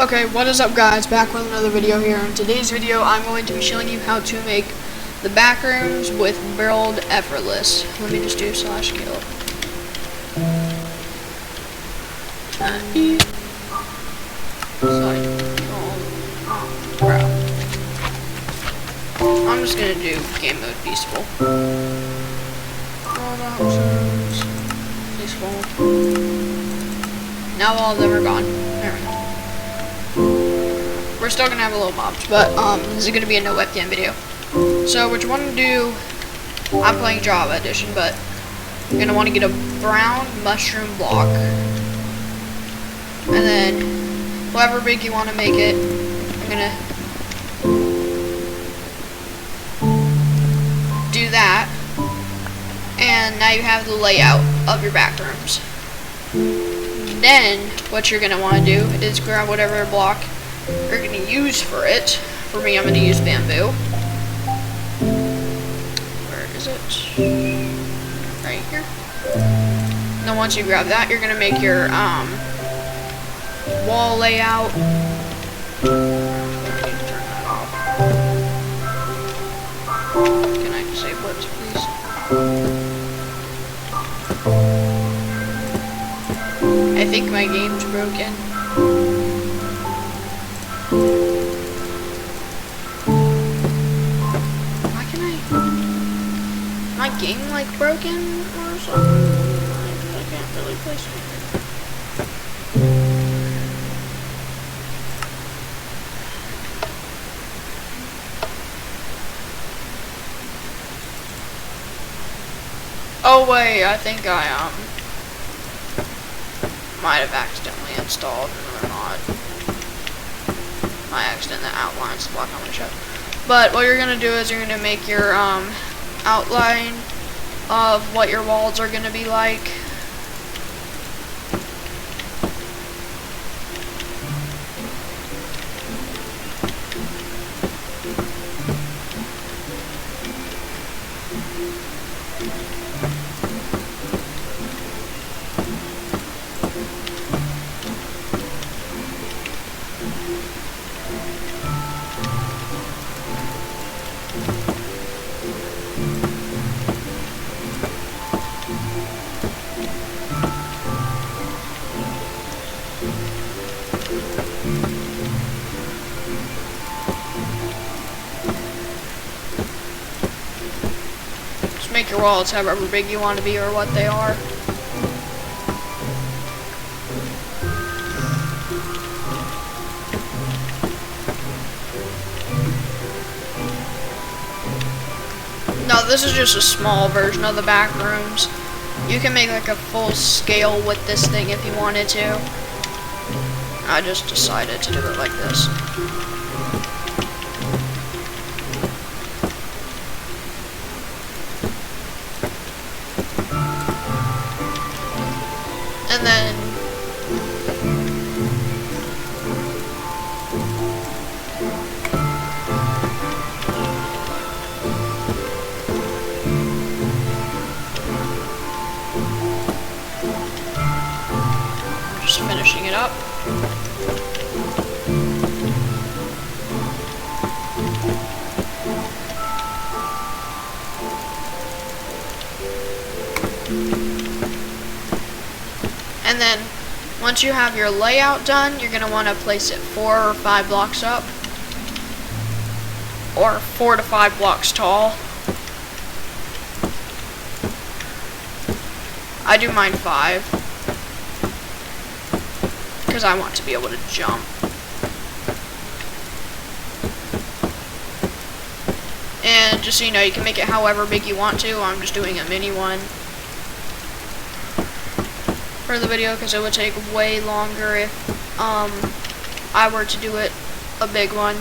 Okay, what is up guys, back with another video here. In today's video I'm going to be showing you how to make the backrooms with build effortless. Let me just do /kill. I'm just gonna do game mode peaceful. All options, peaceful. Now all of them are gone. There we go. We're still gonna have a little mobs, but this is gonna be a no webcam video. So what you want to do, I'm playing Java edition, but you're gonna want to get a brown mushroom block, and then however big you want to make it, I'm gonna do that, and now you have the layout of your backrooms. Then what you're gonna want to do is grab whatever block you're going to use for it. For me, I'm going to use bamboo. Where is it? Right here. And then once you grab that, you're going to make your wall layout. Turn that off. Can I disable it, please? I think my game's broken. My game like broken or something? I can't really play something. Oh wait, I think I might have accidentally installed another mod. My accident that outlines the block I'm gonna show. But what you're gonna do is you're gonna make your outline of what your walls are going to be like. Make your walls however big you want to be or what they are. No, this is just a small version of the back rooms. You can make like a full scale with this thing if you wanted to. I just decided to do it like this. And then I'm just finishing it up. And then, once you have your layout done, you're going to want to place it 4 or 5 blocks up. Or 4 to 5 blocks tall. I do mine 5. Because I want to be able to jump. And just so you know, you can make it however big you want to. I'm just doing a mini one for the video because it would take way longer if I were to do it a big one.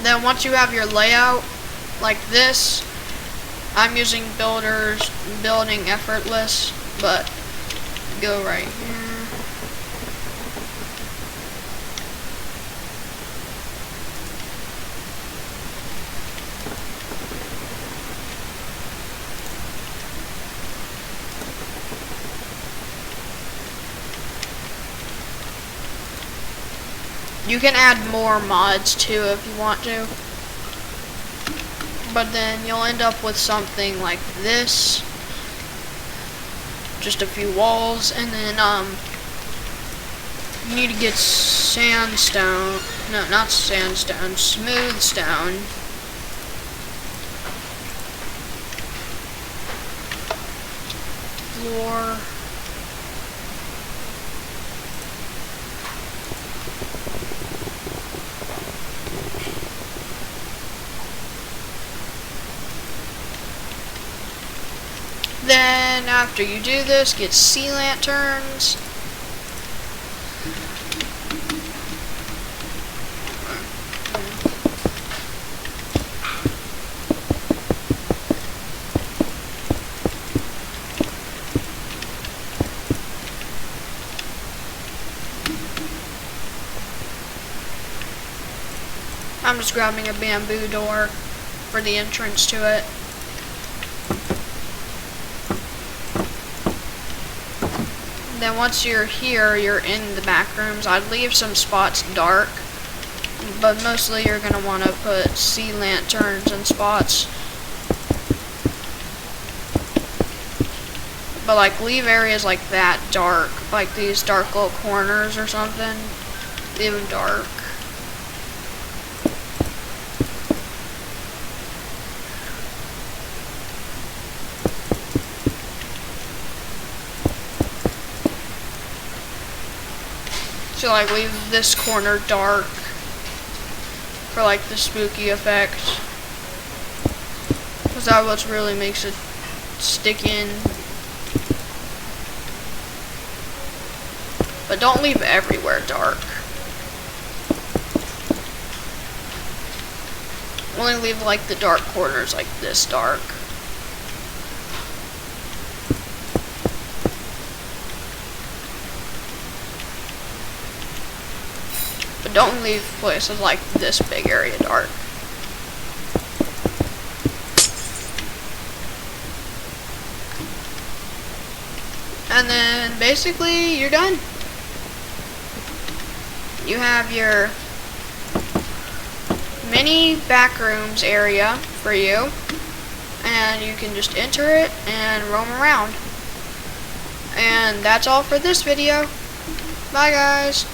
Then once you have your layout like this, I'm using building effortless, but go right here. You can add more mods too if you want to, but then you'll end up with something like this, just a few walls, and then you need to get sandstone, no, not sandstone, smooth stone. Floor. Then after you do this, get sea lanterns. I'm just grabbing a bamboo door for the entrance to it. Then once you're here, you're in the back rooms. I'd leave some spots dark, but mostly you're going to want to put sea lanterns in spots. But like leave areas like that dark, like these dark little corners or something. Leave them dark. So like leave this corner dark for like the spooky effect, because that's what really makes it stick in. But don't leave everywhere dark. Only leave like the dark corners like this dark. But don't leave places like this big area dark. And then basically you're done. You have your mini backrooms area for you, and you can just enter it and roam around. And that's all for this video. Bye guys.